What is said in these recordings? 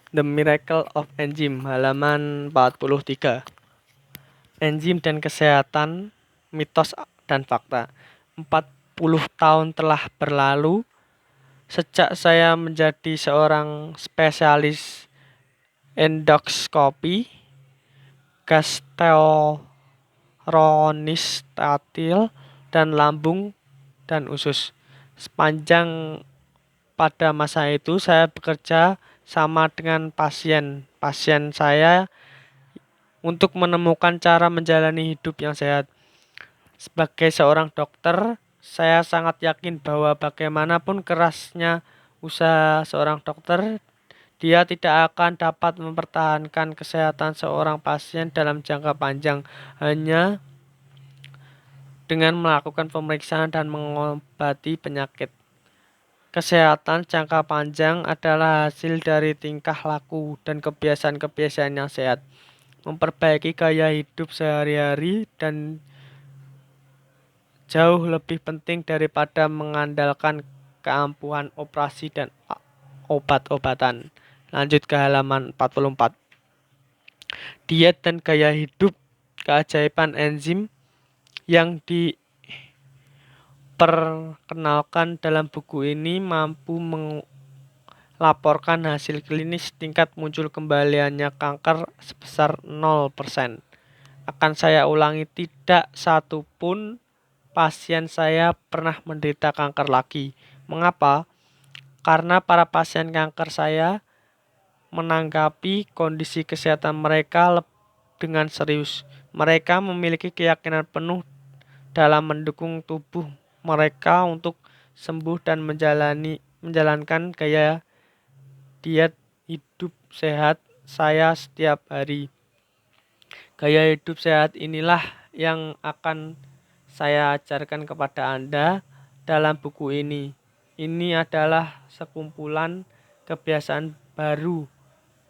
The Miracle of Enzim, halaman 43. Enzim dan kesehatan, mitos dan fakta. 40 tahun telah berlalu sejak saya menjadi seorang spesialis endoskopi gastrostomy dan lambung dan usus. Sepanjang pada masa itu saya bekerja sama dengan pasien saya untuk menemukan cara menjalani hidup yang sehat. Sebagai seorang dokter, saya sangat yakin bahwa bagaimanapun kerasnya usaha seorang dokter, dia tidak akan dapat mempertahankan kesehatan seorang pasien dalam jangka panjang hanya dengan melakukan pemeriksaan dan mengobati penyakit. Kesehatan jangka panjang adalah hasil dari tingkah laku dan kebiasaan-kebiasaan yang sehat, memperbaiki gaya hidup sehari-hari, dan jauh lebih penting daripada mengandalkan keampuhan operasi dan obat-obatan. Lanjut ke halaman 44. Diet dan gaya hidup, keajaiban enzim yang diperkenalkan dalam buku ini mampu melaporkan hasil klinis tingkat muncul kembaliannya kanker sebesar 0%. Akan saya ulangi, tidak satu pun pasien saya pernah menderita kanker lagi. Mengapa? Karena para pasien kanker saya menanggapi kondisi kesehatan mereka dengan serius. Mereka memiliki keyakinan penuh dalam mendukung tubuh mereka untuk sembuh dan menjalankan gaya diet hidup sehat saya setiap hari. Gaya hidup sehat inilah yang akan saya ajarkan kepada Anda dalam buku ini. Ini adalah sekumpulan kebiasaan baru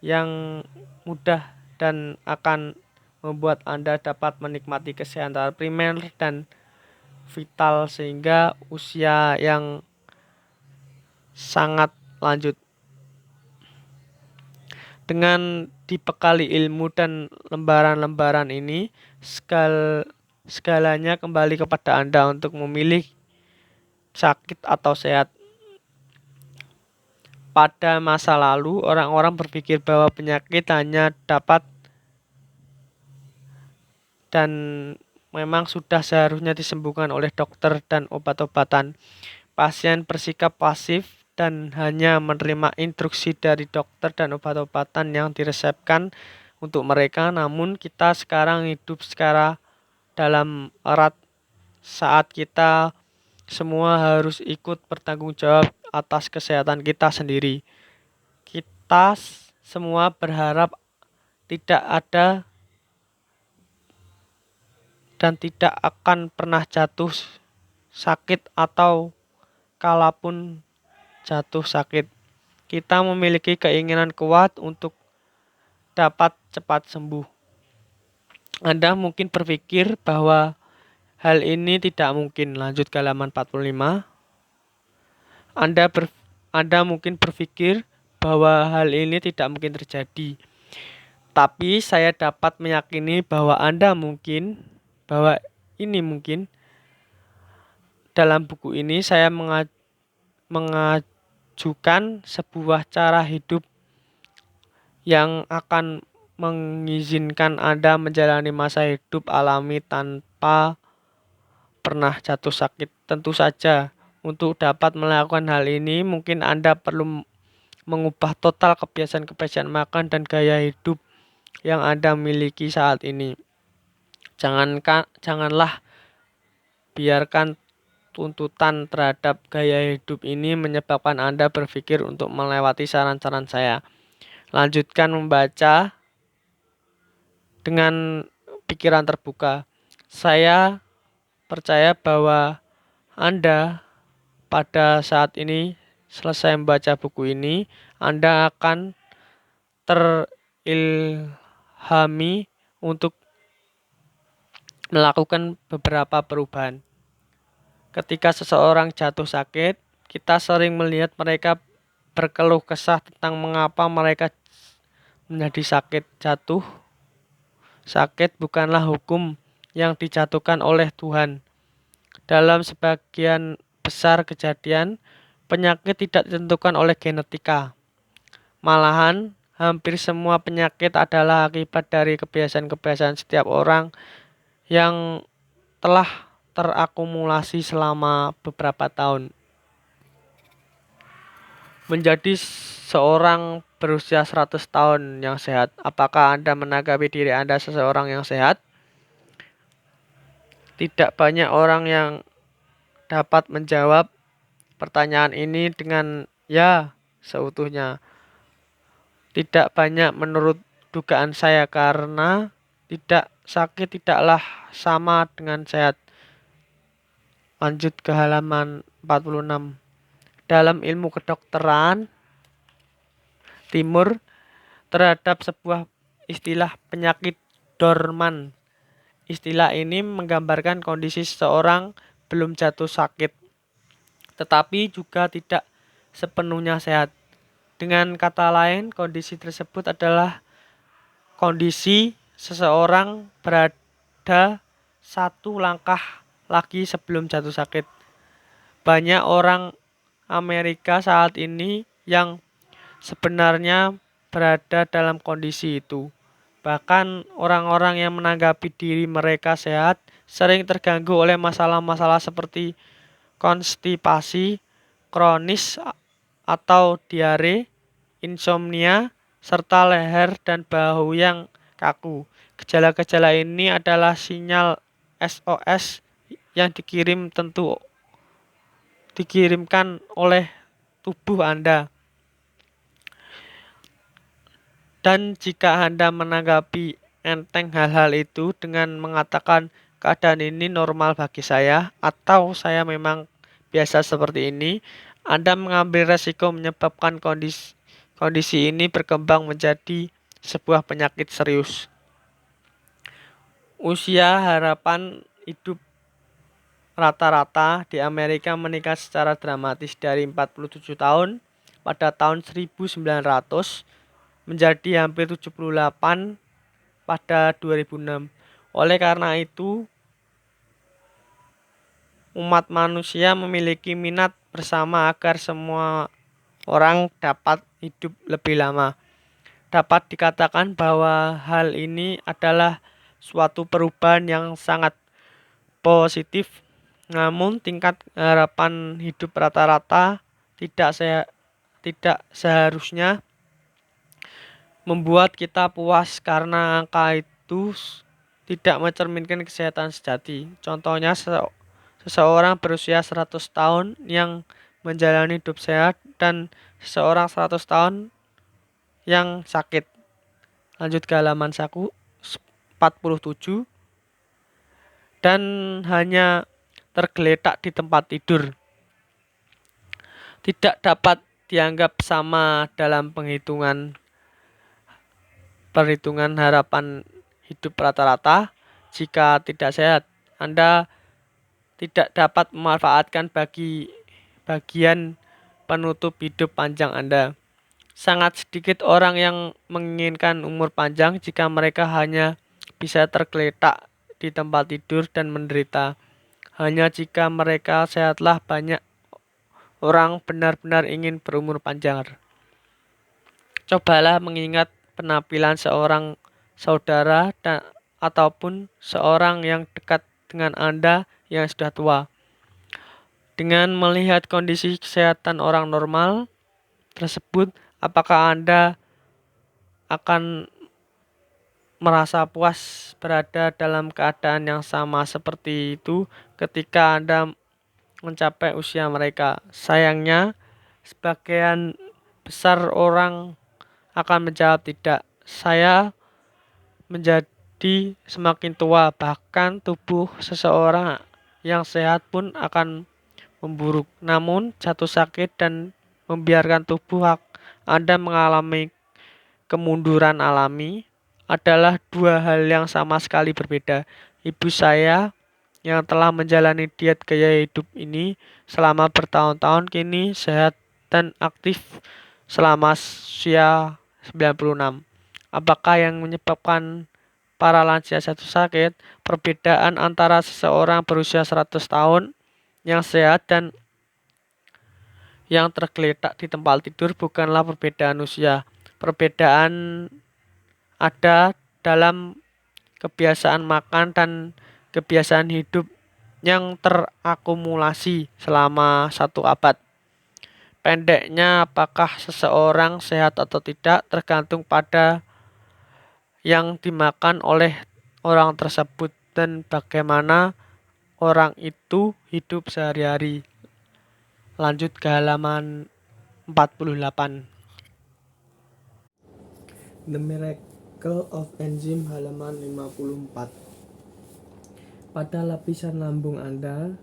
yang mudah dan akan membuat Anda dapat menikmati kesehatan primer dan vital sehingga usia yang sangat lanjut. Dengan dibekali ilmu dan lembaran-lembaran ini, segalanya kembali kepada Anda untuk memilih sakit atau sehat. Pada masa lalu, orang-orang berpikir bahwa penyakit hanya dapat dan memang sudah seharusnya disembuhkan oleh dokter dan obat-obatan. Pasien bersikap pasif dan hanya menerima instruksi dari dokter dan obat-obatan yang diresepkan untuk mereka. Namun kita sekarang hidup secara dalam erat saat kita semua harus ikut bertanggung jawab atas kesehatan kita sendiri. Kita semua berharap tidak ada dan tidak akan pernah jatuh sakit atau kalaupun jatuh sakit, kita memiliki keinginan kuat untuk dapat cepat sembuh. Anda mungkin berpikir bahwa hal ini tidak mungkin. Lanjut ke halaman 45. Anda mungkin berpikir bahwa hal ini tidak mungkin terjadi. Tapi saya dapat meyakini bahwa ini mungkin. Dalam buku ini saya mengajukan sebuah cara hidup yang akan mengizinkan Anda menjalani masa hidup alami tanpa pernah jatuh sakit. Tentu saja, untuk dapat melakukan hal ini, mungkin Anda perlu mengubah total kebiasaan-kebiasaan makan dan gaya hidup yang Anda miliki saat ini. Janganlah biarkan tuntutan terhadap gaya hidup ini menyebabkan Anda berpikir untuk melewati saran-saran saya. Lanjutkan membaca dengan pikiran terbuka. Saya percaya bahwa Anda pada saat ini selesai membaca buku ini, Anda akan terilhami untuk melakukan beberapa perubahan. Ketika seseorang jatuh sakit, kita sering melihat mereka berkeluh kesah tentang mengapa mereka menjadi sakit. Jatuh sakit bukanlah hukum yang dijatuhkan oleh Tuhan. Dalam sebagian besar kejadian, penyakit tidak ditentukan oleh genetika. Malahan, hampir semua penyakit adalah akibat dari kebiasaan-kebiasaan setiap orang yang telah terakumulasi selama beberapa tahun. Menjadi seorang berusia 100 tahun yang sehat. Apakah Anda menanggapi diri Anda seseorang yang sehat? Tidak banyak orang yang dapat menjawab pertanyaan ini dengan ya seutuhnya. Tidak banyak menurut dugaan saya karena tidak sakit tidaklah sama dengan sehat. Lanjut ke halaman 46. Dalam ilmu kedokteran timur terhadap sebuah istilah penyakit dorman. Istilah ini menggambarkan kondisi seseorang belum jatuh sakit, tetapi juga tidak sepenuhnya sehat. Dengan kata lain, kondisi tersebut adalah kondisi seseorang berada satu langkah lagi sebelum jatuh sakit. Banyak orang Amerika saat ini yang sebenarnya berada dalam kondisi itu. Bahkan orang-orang yang menanggapi diri mereka sehat sering terganggu oleh masalah-masalah seperti konstipasi kronis atau diare, insomnia, serta leher dan bahu yang kaku. Gejala-gejala ini adalah sinyal SOS yang dikirimkan oleh tubuh Anda. Dan jika Anda menanggapi enteng hal-hal itu dengan mengatakan keadaan ini normal bagi saya atau saya memang biasa seperti ini, Anda mengambil resiko menyebabkan kondisi ini berkembang menjadi sebuah penyakit serius. Usia harapan hidup rata-rata di Amerika meningkat secara dramatis dari 47 tahun pada tahun 1900 menjadi hampir 78 pada 2006. Oleh karena itu, umat manusia memiliki minat bersama agar semua orang dapat hidup lebih lama. Dapat dikatakan bahwa hal ini adalah suatu perubahan yang sangat positif. Namun tingkat harapan hidup rata-rata tidak seharusnya membuat kita puas karena angka itu tidak mencerminkan kesehatan sejati. Contohnya seseorang berusia 100 tahun yang menjalani hidup sehat dan seseorang 100 tahun yang sakit. Lanjut ke halaman 47. Dan hanya tergeletak di tempat tidur tidak dapat dianggap sama dalam perhitungan harapan hidup rata-rata. Jika tidak sehat, Anda tidak dapat memanfaatkan bagian penutup hidup panjang Anda. Sangat sedikit orang yang menginginkan umur panjang jika mereka hanya bisa tergeletak di tempat tidur dan menderita. Hanya jika mereka sehatlah banyak orang benar-benar ingin berumur panjang. Cobalah mengingat penampilan seorang saudara ataupun seorang yang dekat dengan Anda yang sudah tua. Dengan melihat kondisi kesehatan orang normal tersebut, apakah Anda akan merasa puas berada dalam keadaan yang sama seperti itu ketika Anda mencapai usia mereka? Sayangnya, sebagian besar orang akan menjawab tidak. Saya menjadi semakin tua, bahkan tubuh seseorang yang sehat pun akan memburuk. Namun, jatuh sakit dan membiarkan tubuh Anda mengalami kemunduran alami adalah dua hal yang sama sekali berbeda. Ibu saya yang telah menjalani diet gaya hidup ini selama bertahun-tahun kini sehat dan aktif selama usia 96. Apakah yang menyebabkan para lansia jatuh sakit? Perbedaan antara seseorang berusia 100 tahun yang sehat dan yang tergeletak di tempat tidur bukanlah perbedaan usia. Perbedaan ada dalam kebiasaan makan dan kebiasaan hidup yang terakumulasi selama 1 abad. Pendeknya, apakah seseorang sehat atau tidak tergantung pada yang dimakan oleh orang tersebut dan bagaimana orang itu hidup sehari-hari. Lanjut ke halaman 48. The Miracle of Enzyme, halaman 54. Pada lapisan lambung Anda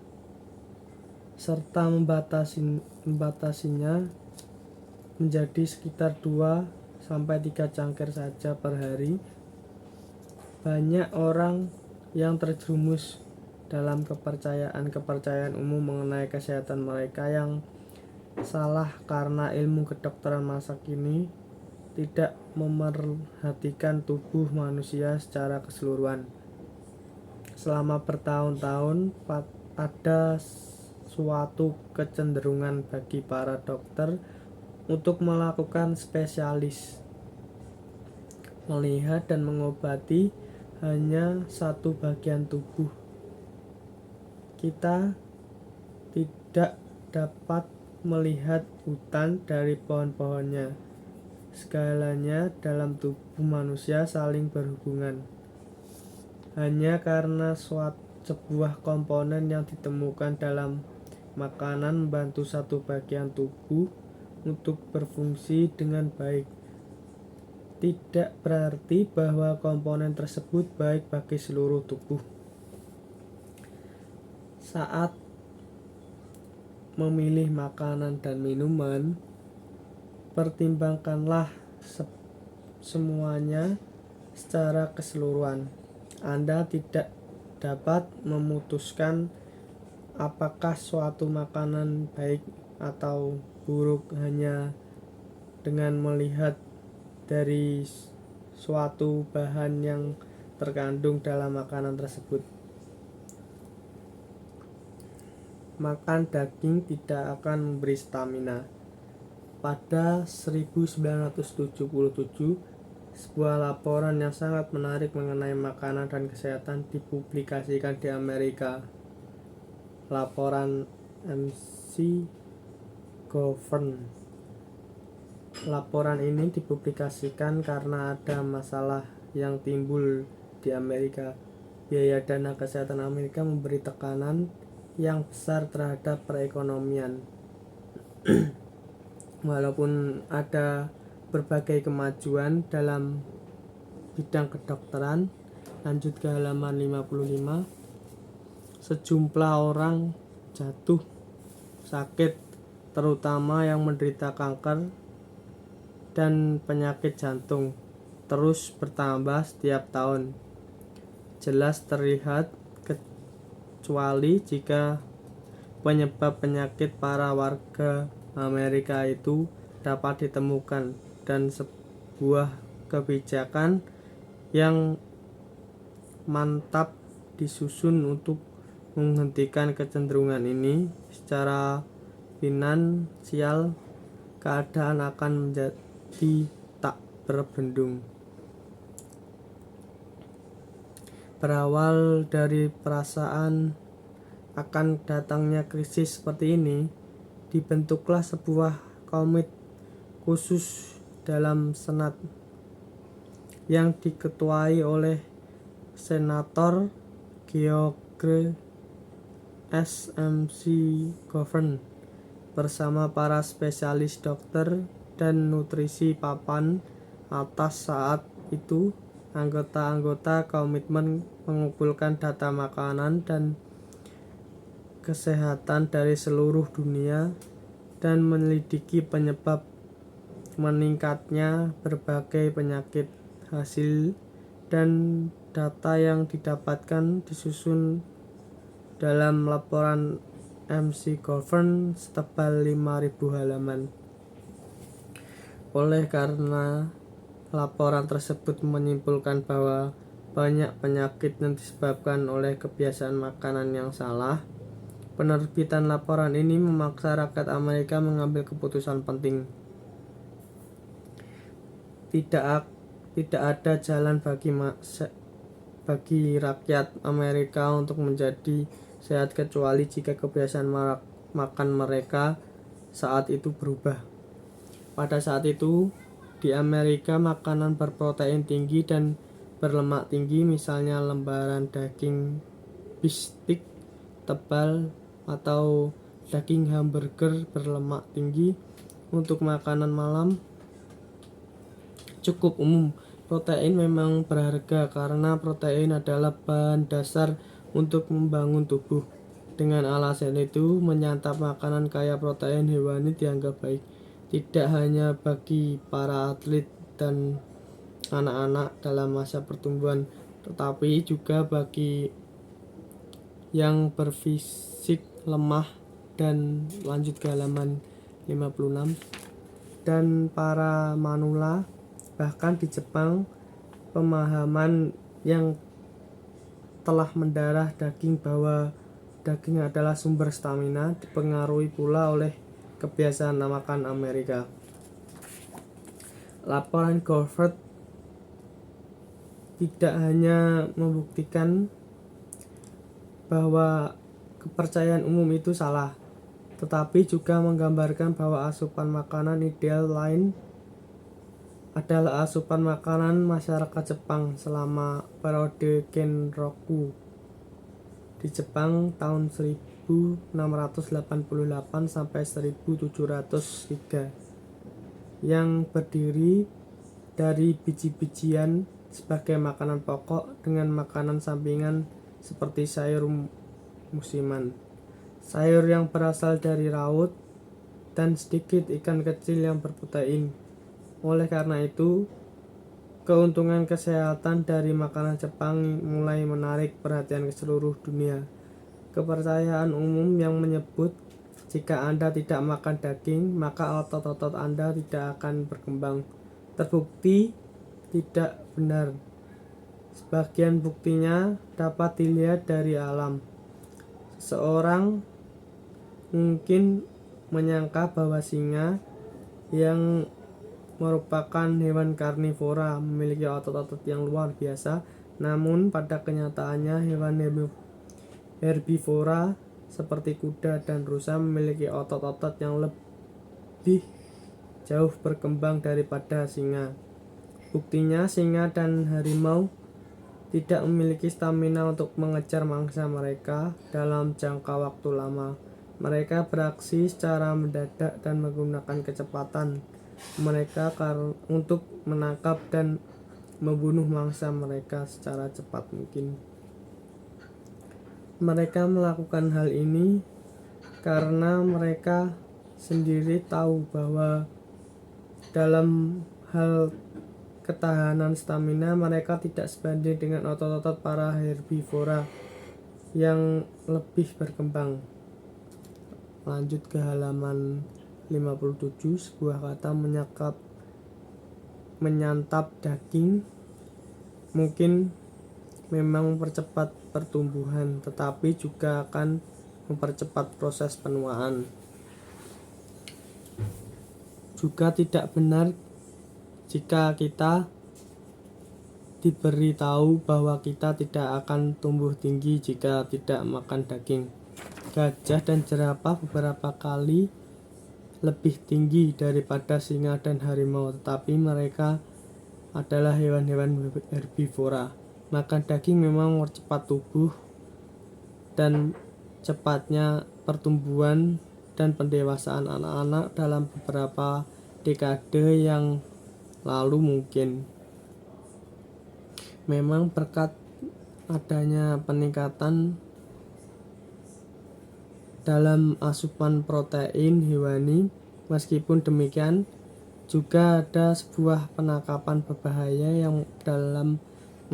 serta membatasinya menjadi sekitar 2-3 cangkir saja per hari. Banyak orang yang terjerumus dalam kepercayaan umum mengenai kesehatan mereka yang salah karena ilmu kedokteran masa kini tidak memerhatikan tubuh manusia secara keseluruhan. Selama bertahun-tahun ada suatu kecenderungan bagi para dokter untuk melakukan spesialis, melihat dan mengobati hanya satu bagian tubuh. Kita tidak dapat melihat hutan dari pohon-pohonnya. Segalanya dalam tubuh manusia saling berhubungan. Hanya karena sebuah komponen yang ditemukan dalam makanan membantu satu bagian tubuh untuk berfungsi dengan baik, tidak berarti bahwa komponen tersebut baik bagi seluruh tubuh. Saat memilih makanan dan minuman, pertimbangkanlah semuanya secara keseluruhan. Anda tidak dapat memutuskan apakah suatu makanan baik atau buruk hanya dengan melihat dari suatu bahan yang terkandung dalam makanan tersebut. Makan daging tidak akan memberi stamina. Pada 1977, sebuah laporan yang sangat menarik mengenai makanan dan kesehatan dipublikasikan di Amerika. Laporan MC Govern. Laporan ini dipublikasikan karena ada masalah yang timbul di Amerika. Biaya dana kesehatan Amerika memberi tekanan yang besar terhadap perekonomian. Walaupun ada berbagai kemajuan dalam bidang kedokteran, lanjut ke halaman 55, sejumlah orang jatuh sakit, terutama yang menderita kanker dan penyakit jantung, terus bertambah setiap tahun. Jelas terlihat, kecuali jika penyebab penyakit para warga Amerika itu dapat ditemukan dan sebuah kebijakan yang mantap disusun untuk menghentikan kecenderungan ini. Secara finansial, keadaan akan menjadi tak berbendung. Berawal dari perasaan akan datangnya krisis seperti ini, dibentuklah sebuah komite khusus dalam Senat yang diketuai oleh Senator George S.M.C. Govern bersama para spesialis dokter dan nutrisi papan atas. Saat itu anggota-anggota komitmen mengumpulkan data makanan dan kesehatan dari seluruh dunia dan menyelidiki penyebab meningkatnya berbagai penyakit. Hasil dan data yang didapatkan disusun dalam laporan MC Govern setebal 5.000 halaman. Oleh karena Laporan tersebut menyimpulkan bahwa banyak penyakit yang disebabkan oleh kebiasaan makanan yang salah. Penerbitan laporan ini memaksa rakyat Amerika mengambil keputusan penting. Tidak ada jalan bagi rakyat Amerika untuk menjadi sehat kecuali jika kebiasaan makan mereka saat itu berubah. Pada saat itu, di Amerika makanan berprotein tinggi dan berlemak tinggi, misalnya lembaran daging bistik tebal atau daging hamburger berlemak tinggi, untuk makanan malam cukup umum. Protein memang berharga karena protein adalah bahan dasar untuk membangun tubuh. Dengan alasan itu, menyantap makanan kaya protein hewani dianggap baik, tidak hanya bagi para atlet dan anak-anak dalam masa pertumbuhan, tetapi juga bagi yang berfisik lemah. Dan lanjut ke halaman 56. Dan para manula. Bahkan di Jepang, pemahaman yang telah mendarah daging bahwa daging adalah sumber stamina dipengaruhi pula oleh kebiasaan makan Amerika. Laporan Goldberg tidak hanya membuktikan bahwa kepercayaan umum itu salah, tetapi juga menggambarkan bahwa asupan makanan ideal lain adalah asupan makanan masyarakat Jepang selama periode Genroku di Jepang tahun 1688 sampai 1703, yang berdiri dari biji-bijian sebagai makanan pokok dengan makanan sampingan seperti sayur musiman, sayur yang berasal dari laut, dan sedikit ikan kecil yang berprotein. Oleh karena itu, keuntungan kesehatan dari makanan Jepang mulai menarik perhatian ke seluruh dunia. Kepercayaan umum yang menyebut jika Anda tidak makan daging, maka otot-otot Anda tidak akan berkembang, terbukti tidak benar. Sebagian buktinya dapat dilihat dari alam. Seseorang mungkin menyangka bahwa singa, yang merupakan hewan karnivora, memiliki otot-otot yang luar biasa. Namun pada kenyataannya hewan herbivora seperti kuda dan rusa memiliki otot-otot yang lebih jauh berkembang daripada singa. Buktinya, singa dan harimau tidak memiliki stamina untuk mengejar mangsa mereka dalam jangka waktu lama. Mereka beraksi secara mendadak dan menggunakan kecepatan mereka untuk menangkap dan membunuh mangsa mereka secara cepat mungkin. Mereka melakukan hal ini karena mereka sendiri tahu bahwa dalam hal ketahanan stamina mereka tidak sebanding dengan otot-otot para herbivora yang lebih berkembang. Lanjut ke halaman 57. Sebuah kata menyantap daging mungkin memang mempercepat pertumbuhan, tetapi juga akan mempercepat proses penuaan. Juga tidak benar jika kita diberitahu bahwa kita tidak akan tumbuh tinggi jika tidak makan daging. Gajah dan jerapah beberapa kali lebih tinggi daripada singa dan harimau, tetapi mereka adalah hewan-hewan herbivora. Makan daging memang mempercepat tubuh dan cepatnya pertumbuhan dan pendewasaan anak-anak dalam beberapa dekade yang lalu mungkin. Memang berkat adanya peningkatan dalam asupan protein hewani, meskipun demikian juga ada sebuah penangkapan berbahaya yang dalam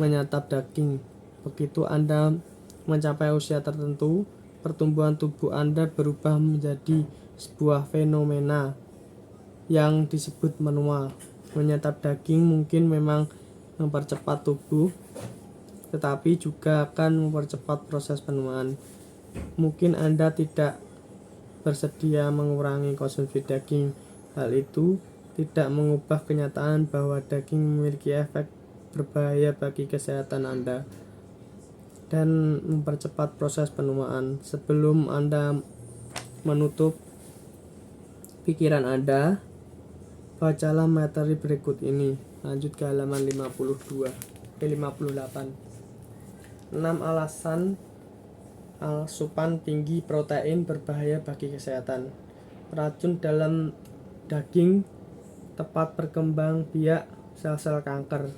menyantap daging. Begitu Anda mencapai usia tertentu, pertumbuhan tubuh Anda berubah menjadi sebuah fenomena yang disebut menua. Menyantap daging mungkin memang mempercepat tubuh, tetapi juga akan mempercepat proses penuaan. Mungkin Anda tidak bersedia mengurangi konsumsi daging. Hal itu tidak mengubah kenyataan bahwa daging memiliki efek berbahaya bagi kesehatan Anda dan mempercepat proses penuaan. Sebelum Anda menutup pikiran Anda, bacalah materi berikut ini. Lanjut ke halaman 58. 6 alasan asupan tinggi protein berbahaya bagi kesehatan. Racun dalam daging tepat berkembang biak sel-sel kanker.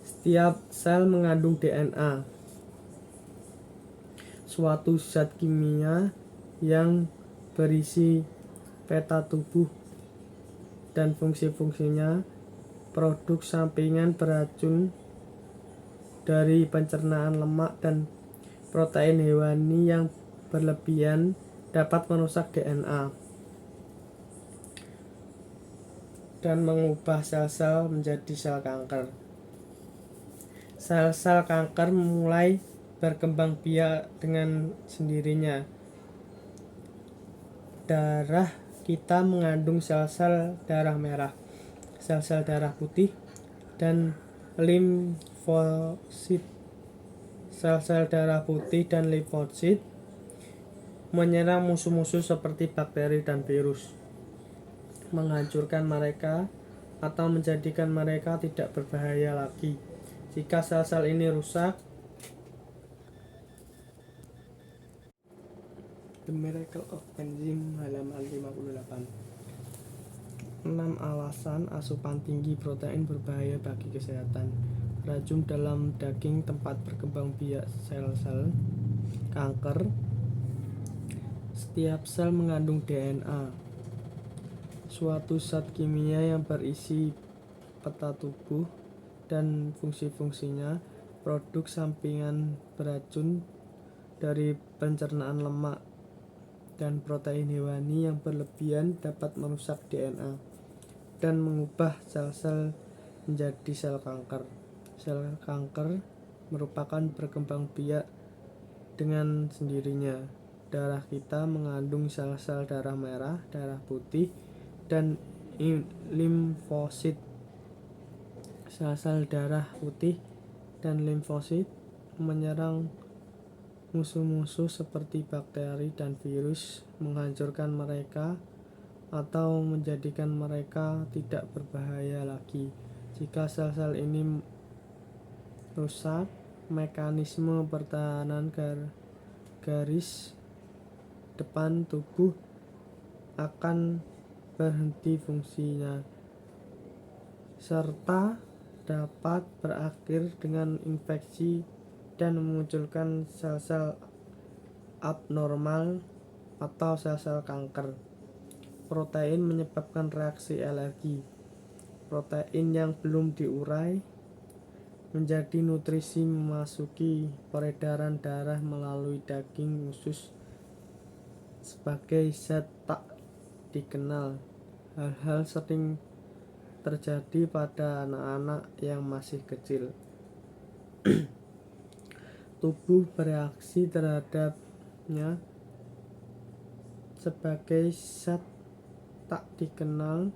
Setiap sel mengandung DNA, suatu zat kimia yang berisi peta tubuh dan fungsi-fungsinya. Produk sampingan beracun dari pencernaan lemak dan protein hewani yang berlebihan dapat merusak DNA dan mengubah sel-sel menjadi sel kanker. Sel-sel kanker mulai berkembang biak dengan sendirinya. Darah kita mengandung sel-sel darah merah, sel-sel darah putih, dan limfosit. Sel-sel darah putih dan limfosit menyerang musuh-musuh seperti bakteri dan virus, menghancurkan mereka atau menjadikan mereka tidak berbahaya lagi. Jika sel-sel ini rusak, The Miracle of Enzyme, halaman 58. 6 alasan asupan tinggi protein berbahaya bagi kesehatan. Racun dalam daging tempat berkembang biak sel-sel kanker. Setiap sel mengandung DNA, suatu zat kimia yang berisi peta tubuh dan fungsi-fungsinya. Produk sampingan beracun dari pencernaan lemak dan protein hewani yang berlebihan dapat merusak DNA dan mengubah sel-sel menjadi sel kanker. Sel kanker merupakan berkembang biak dengan sendirinya. Darah kita mengandung sel-sel darah merah, darah putih, dan limfosit. Sel-sel darah putih dan limfosit menyerang musuh-musuh seperti bakteri dan virus, menghancurkan mereka atau menjadikan mereka tidak berbahaya lagi. Jika sel-sel ini rusak, mekanisme pertahanan garis depan tubuh akan berhenti fungsinya, serta dapat berakhir dengan infeksi dan memunculkan sel-sel abnormal atau sel-sel kanker. Protein menyebabkan reaksi alergi. Protein yang belum diurai menjadi nutrisi memasuki peredaran darah melalui daging usus sebagai zat tak dikenal. Hal-hal sering terjadi pada anak-anak yang masih kecil. Tubuh bereaksi terhadapnya sebagai zat tak dikenal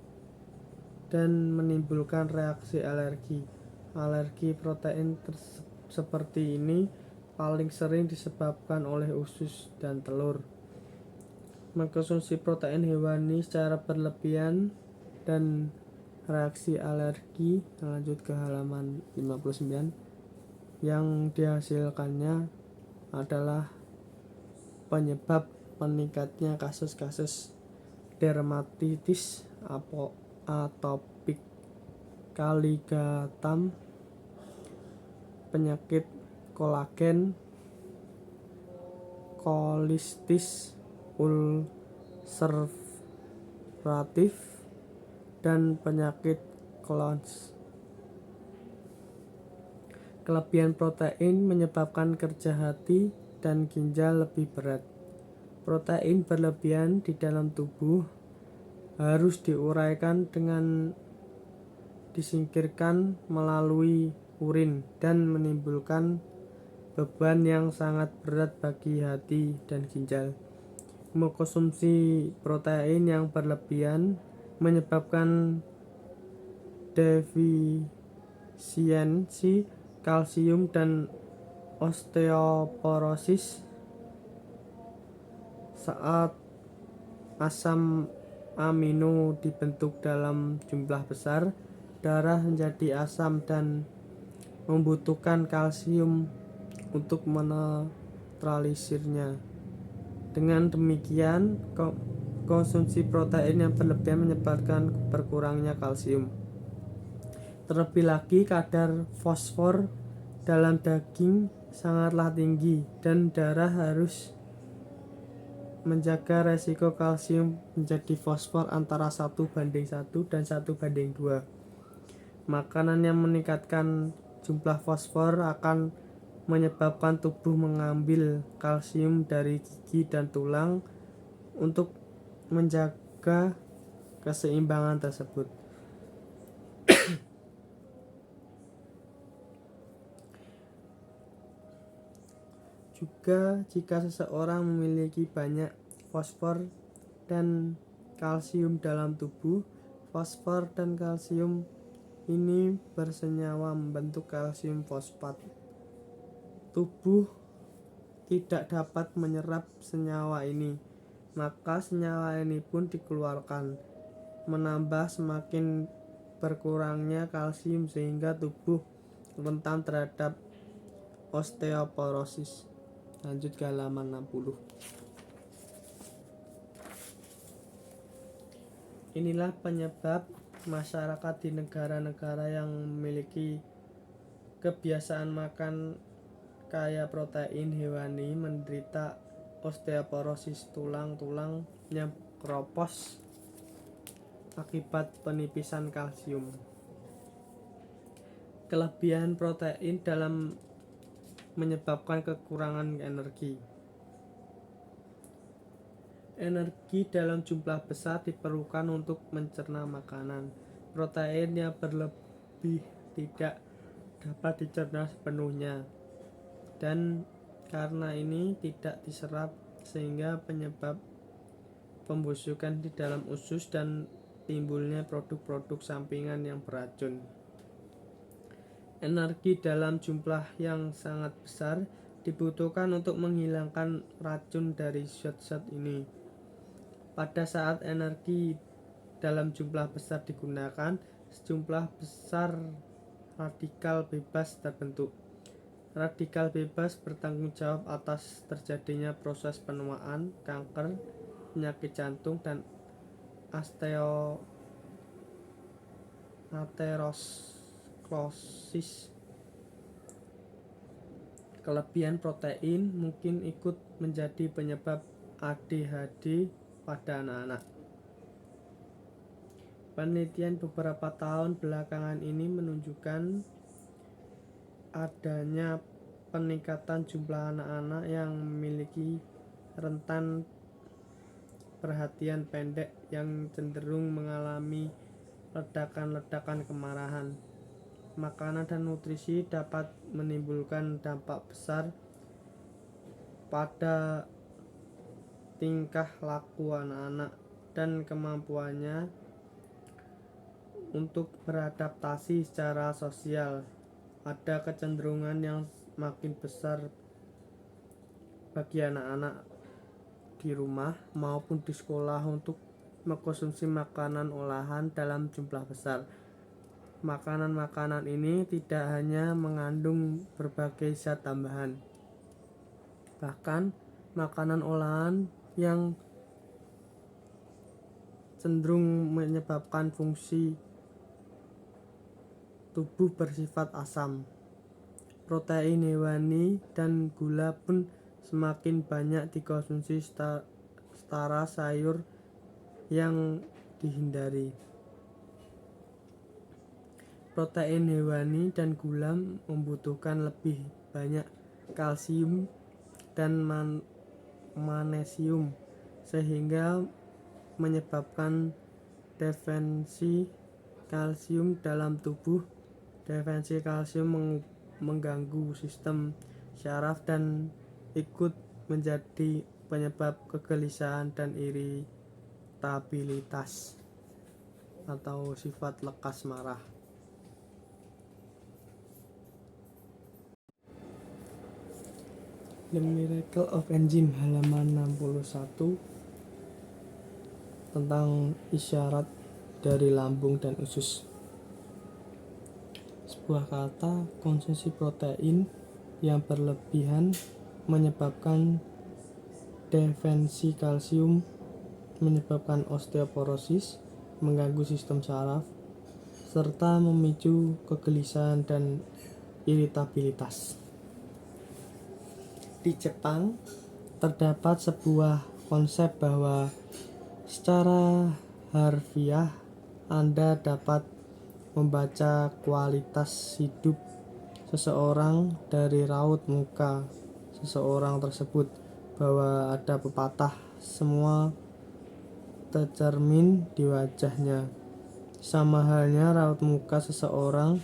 dan menimbulkan reaksi alergi. Alergi protein seperti ini paling sering disebabkan oleh usus dan telur. Mengkonsumsi protein hewani secara berlebihan dan reaksi alergi. Lanjut ke halaman 59. Yang dihasilkannya adalah penyebab meningkatnya kasus-kasus dermatitis atopik, kaligatam, penyakit kolagen, kolistis ulceratif, dan penyakit Crohn's. Kelebihan protein menyebabkan kerja hati dan ginjal lebih berat. Protein berlebihan di dalam tubuh harus diuraikan dengan disingkirkan melalui urin dan menimbulkan beban yang sangat berat bagi hati dan ginjal. Mengkonsumsi protein yang berlebihan menyebabkan defisiensi kalsium dan osteoporosis. Saat asam amino dibentuk dalam jumlah besar, darah menjadi asam dan membutuhkan kalsium untuk menetralisirnya. Dengan demikian, konsumsi protein yang berlebihan menyebabkan berkurangnya kalsium. Terlebih lagi, kadar fosfor dalam daging sangatlah tinggi dan darah harus menjaga resiko kalsium menjadi fosfor antara 1:1 dan 1:2. Makanan yang meningkatkan jumlah fosfor akan menyebabkan tubuh mengambil kalsium dari gigi dan tulang untuk menjaga keseimbangan tersebut. Juga jika seseorang memiliki banyak fosfor dan kalsium dalam tubuh, fosfor dan kalsium ini bersenyawa membentuk kalsium fosfat. Tubuh tidak dapat menyerap senyawa ini, maka senyawa ini pun dikeluarkan, menambah semakin berkurangnya kalsium sehingga tubuh rentan terhadap osteoporosis. Lanjut ke halaman 60. Inilah penyebab masyarakat di negara-negara yang memiliki kebiasaan makan kaya protein hewani menderita osteoporosis, tulang-tulang yang keropos akibat penipisan kalsium. Kelebihan protein dalam menyebabkan kekurangan energi. Energi dalam jumlah besar diperlukan untuk mencerna makanan. Protein yang berlebih tidak dapat dicerna sepenuhnya, dan karena ini tidak diserap sehingga penyebab pembusukan di dalam usus dan timbulnya produk-produk sampingan yang beracun. Energi dalam jumlah yang sangat besar dibutuhkan untuk menghilangkan racun dari zat-zat ini. Pada saat energi dalam jumlah besar digunakan, sejumlah besar radikal bebas terbentuk. Radikal bebas bertanggung jawab atas terjadinya proses penuaan, kanker, penyakit jantung, dan aterosklerosis. Kelebihan protein mungkin ikut menjadi penyebab ADHD pada anak-anak. Penelitian beberapa tahun belakangan ini menunjukkan adanya peningkatan jumlah anak-anak yang memiliki rentan perhatian pendek yang cenderung mengalami ledakan-ledakan kemarahan. Makanan dan nutrisi dapat menimbulkan dampak besar pada tingkah laku anak-anak dan kemampuannya untuk beradaptasi secara sosial. Ada kecenderungan yang makin besar bagi anak-anak di rumah maupun di sekolah untuk mengkonsumsi makanan olahan dalam jumlah besar. Makanan-makanan ini tidak hanya mengandung berbagai zat tambahan, bahkan makanan olahan yang cenderung menyebabkan fungsi tubuh bersifat asam. Protein hewani dan gula pun semakin banyak dikonsumsi setara sayur yang dihindari. Protein hewani dan gula membutuhkan lebih banyak kalsium dan magnesium sehingga menyebabkan defensi kalsium dalam tubuh. Defensi kalsium mengganggu sistem syaraf dan ikut menjadi penyebab kegelisahan dan iritabilitas atau sifat lekas marah. The Miracle of Enzyme halaman 61 tentang isyarat dari lambung dan usus. Sebuah kata, konsumsi protein yang berlebihan menyebabkan defensi kalsium, menyebabkan osteoporosis, mengganggu sistem saraf, serta memicu kegelisahan dan iritabilitas. Di Jepang, terdapat sebuah konsep bahwa secara harfiah Anda dapat membaca kualitas hidup seseorang dari raut muka seseorang tersebut, bahwa ada pepatah, semua tercermin di wajahnya. Sama halnya raut muka seseorang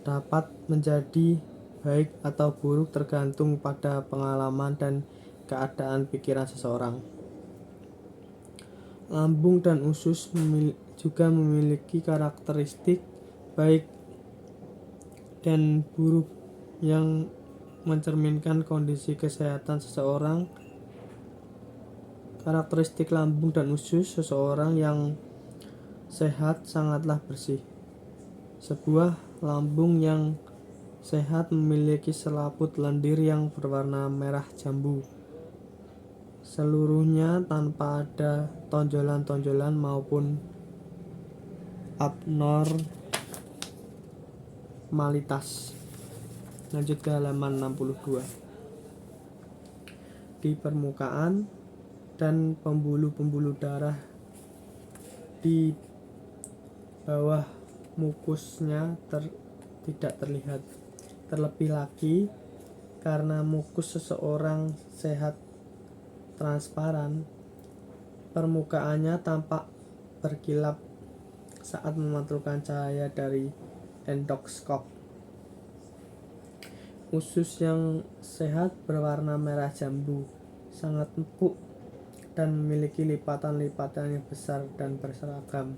dapat menjadi baik atau buruk tergantung pada pengalaman dan keadaan pikiran seseorang. Lambung dan usus juga memiliki karakteristik baik dan buruk yang mencerminkan kondisi kesehatan seseorang. Karakteristik lambung dan usus seseorang yang sehat sangatlah bersih. Sebuah lambung yang sehat memiliki selaput lendir yang berwarna merah jambu, seluruhnya tanpa ada tonjolan-tonjolan maupun abnormalitas. Lanjut ke halaman 62. Di permukaan dan pembuluh-pembuluh darah di bawah mukusnya tidak terlihat. Terlebih lagi, karena mukus seseorang sehat transparan, permukaannya tampak berkilap saat memantulkan cahaya dari endoskop. Usus yang sehat berwarna merah jambu, sangat empuk dan memiliki lipatan-lipatan yang besar dan berseragam.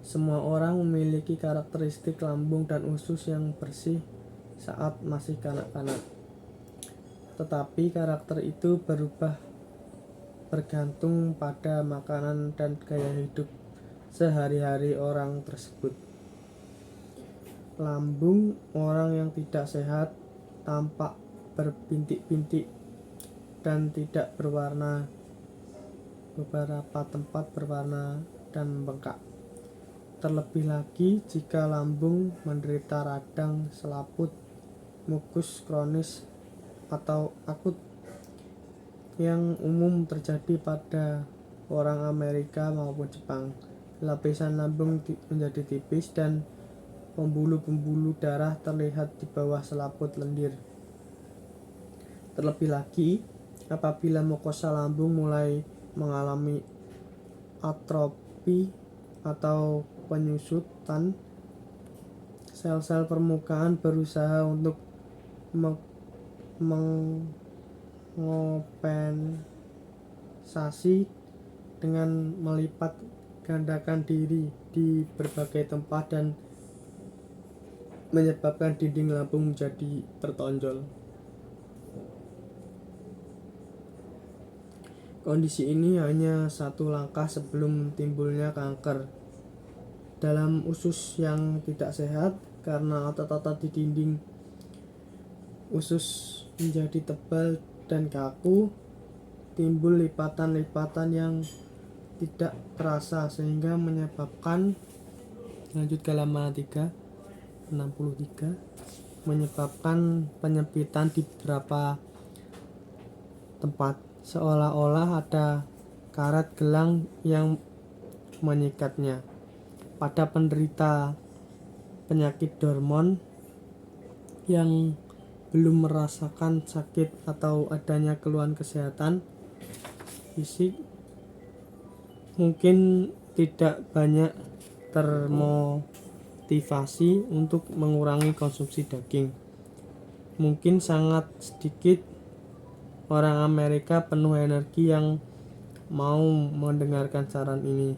Semua orang memiliki karakteristik lambung dan usus yang bersih saat masih kanak-kanak, tetapi karakter itu berubah bergantung pada makanan dan gaya hidup sehari-hari orang tersebut. Lambung orang yang tidak sehat tampak berbintik-bintik dan tidak berwarna, beberapa tempat berwarna dan membengkak. Terlebih lagi jika lambung menderita radang, selaput, mukus kronis atau akut, yang umum terjadi pada orang Amerika maupun Jepang. Lapisan lambung menjadi tipis dan pembuluh-pembuluh darah terlihat di bawah selaput lendir. Terlebih lagi, apabila mukosa lambung mulai mengalami atrofi atau penyusutan, sel-sel permukaan berusaha untuk mengompensasi dengan melipat gandakan diri di berbagai tempat dan menyebabkan dinding lambung menjadi tertonjol. Kondisi ini hanya satu langkah sebelum timbulnya kanker. Dalam usus yang tidak sehat, karena otot-otot di dinding usus menjadi tebal dan kaku, timbul lipatan-lipatan yang tidak terasa sehingga menyebabkan, lanjut ke halaman 63, menyebabkan penyempitan di beberapa tempat, seolah-olah ada karet gelang yang mengikatnya. Pada penderita penyakit dormon yang belum merasakan sakit atau adanya keluhan kesehatan fisik, mungkin tidak banyak termotivasi untuk mengurangi konsumsi daging. Mungkin sangat sedikit orang Amerika penuh energi yang mau mendengarkan saran ini.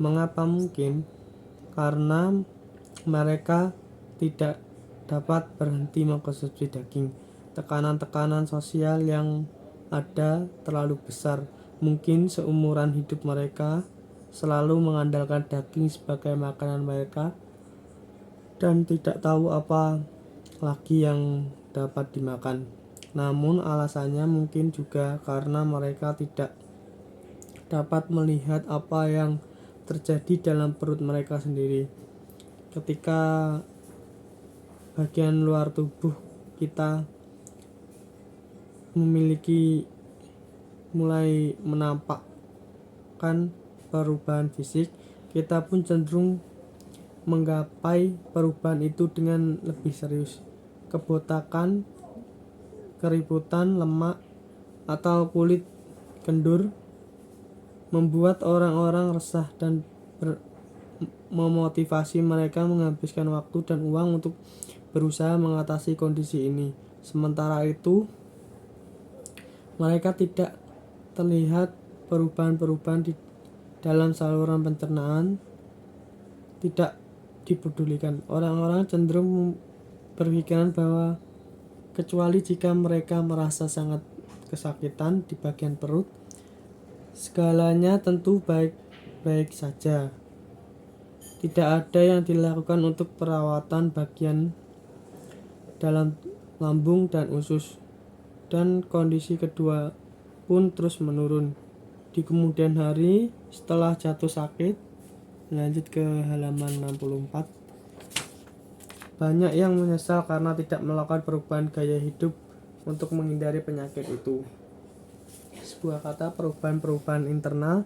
Mengapa mungkin? Karena mereka tidak dapat berhenti mengkonsumsi daging. Tekanan-tekanan sosial yang ada terlalu besar. Mungkin seumuran hidup mereka selalu mengandalkan daging sebagai makanan mereka dan tidak tahu apa lagi yang dapat dimakan. Namun alasannya mungkin juga karena mereka tidak dapat melihat apa yang terjadi dalam perut mereka sendiri. Ketika bagian luar tubuh kita mulai menampakkan perubahan fisik, kita pun cenderung menggapai perubahan itu dengan lebih serius. Kebotakan, keriputan, lemak, atau kulit kendur membuat orang-orang resah dan memotivasi mereka menghabiskan waktu dan uang untuk berusaha mengatasi kondisi ini. Sementara itu, mereka tidak terlihat perubahan-perubahan di dalam saluran pencernaan tidak dipedulikan. Orang-orang cenderung berpikiran bahwa kecuali jika mereka merasa sangat kesakitan di bagian perut, segalanya tentu baik-baik saja. Tidak ada yang dilakukan untuk perawatan bagian dalam lambung dan usus, dan kondisi kedua pun terus menurun. Di kemudian hari setelah jatuh sakit, lanjut ke halaman 64. Banyak yang menyesal karena tidak melakukan perubahan gaya hidup untuk menghindari penyakit itu. Sebuah kata perubahan-perubahan internal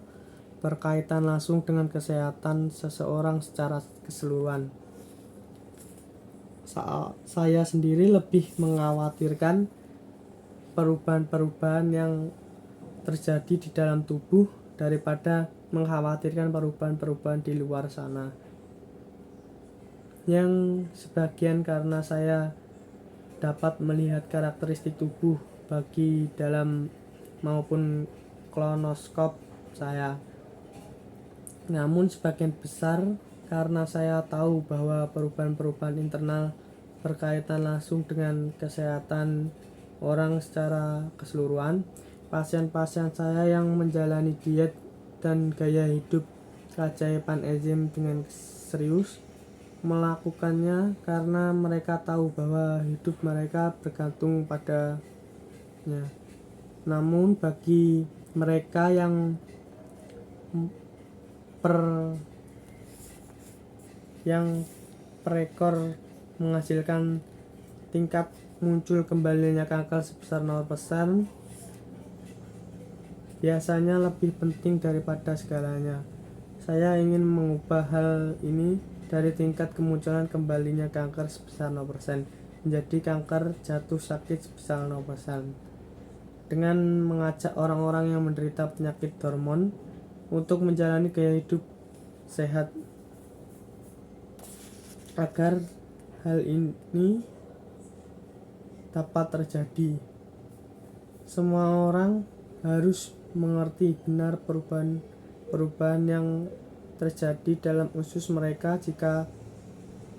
berkaitan langsung dengan kesehatan seseorang secara keseluruhan. Saya sendiri lebih mengkhawatirkan perubahan-perubahan yang terjadi di dalam tubuh daripada mengkhawatirkan perubahan-perubahan di luar sana. Yang sebagian karena saya dapat melihat karakteristik tubuh bagi dalam maupun kolonoskop saya. Namun sebagian besar karena saya tahu bahwa perubahan-perubahan internal berkaitan langsung dengan kesehatan orang secara keseluruhan. Pasien-pasien saya yang menjalani diet dan gaya hidup keajaiban enzim dengan serius melakukannya karena mereka tahu bahwa hidup mereka bergantung padanya. Namun bagi mereka yang perekor menghasilkan tingkat muncul kembalinya kanker sebesar 0% biasanya lebih penting daripada segalanya. Saya ingin mengubah hal ini dari tingkat kemunculan kembalinya kanker sebesar 0% menjadi kanker jatuh sakit sebesar 0%, dengan mengajak orang-orang yang menderita penyakit hormon untuk menjalani gaya hidup sehat. Agar hal ini dapat terjadi, semua orang harus mengerti benar perubahan yang terjadi dalam usus mereka jika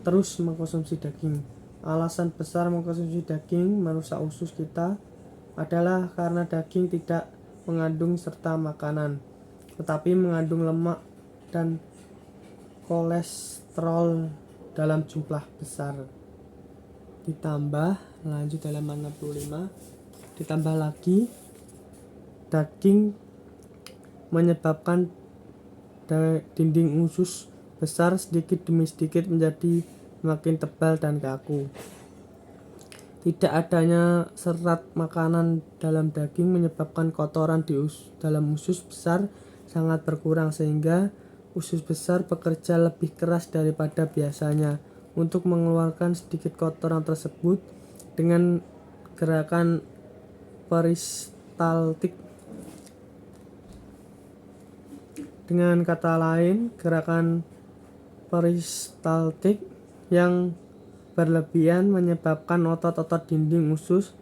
terus mengkonsumsi daging. Alasan besar mengkonsumsi daging merusak usus kita adalah karena daging tidak mengandung serta makanan, tetapi mengandung lemak dan kolesterol dalam jumlah besar. Ditambah, lanjut halaman 65, ditambah lagi daging menyebabkan dinding usus besar sedikit demi sedikit menjadi makin tebal dan kaku. Tidak adanya serat makanan dalam daging menyebabkan kotoran di dalam usus besar sangat berkurang, sehingga usus besar bekerja lebih keras daripada biasanya untuk mengeluarkan sedikit kotoran tersebut dengan gerakan peristaltik. Dengan kata lain, gerakan peristaltik yang berlebihan menyebabkan otot-otot dinding usus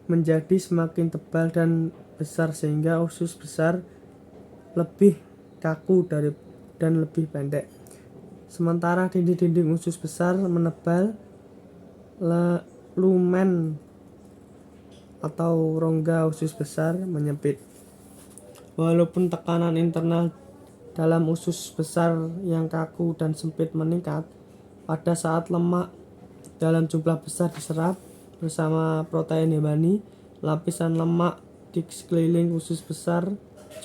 menjadi semakin tebal dan besar sehingga usus besar lebih kaku dan lebih pendek. Sementara dinding-dinding usus besar menebal, lumen atau rongga usus besar menyempit. Walaupun tekanan internal dalam usus besar yang kaku dan sempit meningkat, pada saat lemak dalam jumlah besar diserap bersama protein hewani, lapisan lemak di sekeliling usus besar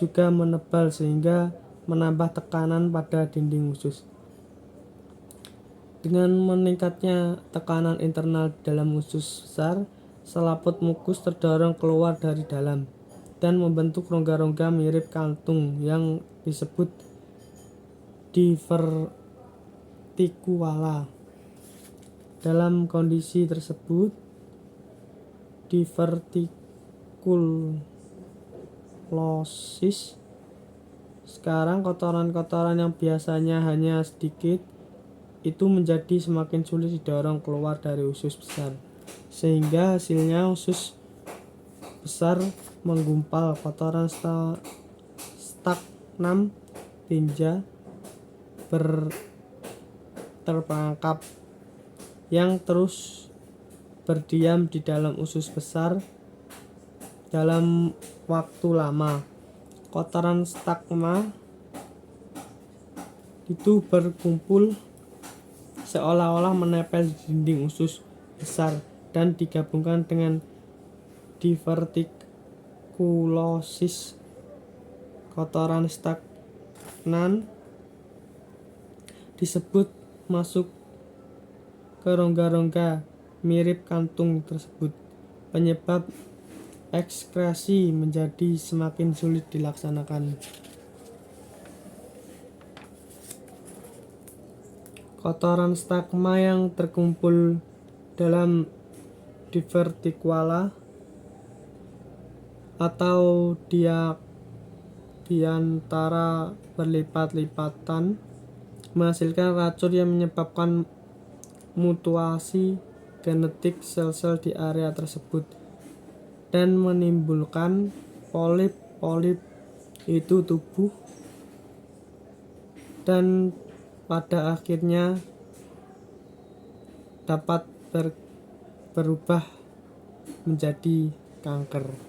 juga menebal sehingga menambah tekanan pada dinding usus. Dengan meningkatnya tekanan internal dalam usus besar, selaput mukus terdorong keluar dari dalam dan membentuk rongga-rongga mirip kantung yang disebut divertikuala. Dalam kondisi tersebut, divertikulosis, sekarang kotoran-kotoran yang biasanya hanya sedikit itu menjadi semakin sulit didorong keluar dari usus besar, sehingga hasilnya usus besar menggumpal, kotoran stagnan tinja terperangkap yang terus berdiam di dalam usus besar dalam waktu lama. Kotoran stagna itu berkumpul seolah-olah menempel di dinding usus besar dan digabungkan dengan divertikulosis. Kotoran stagnan disebut masuk ke rongga-rongga mirip kantung tersebut. Penyebab ekskresi menjadi semakin sulit dilaksanakan. Kotoran stagma yang terkumpul dalam divertikuala atau diantara berlipat-lipatan menghasilkan racun yang menyebabkan mutuasi genetik sel-sel di area tersebut dan menimbulkan polip-polip itu tubuh dan pada akhirnya dapat berubah menjadi kanker.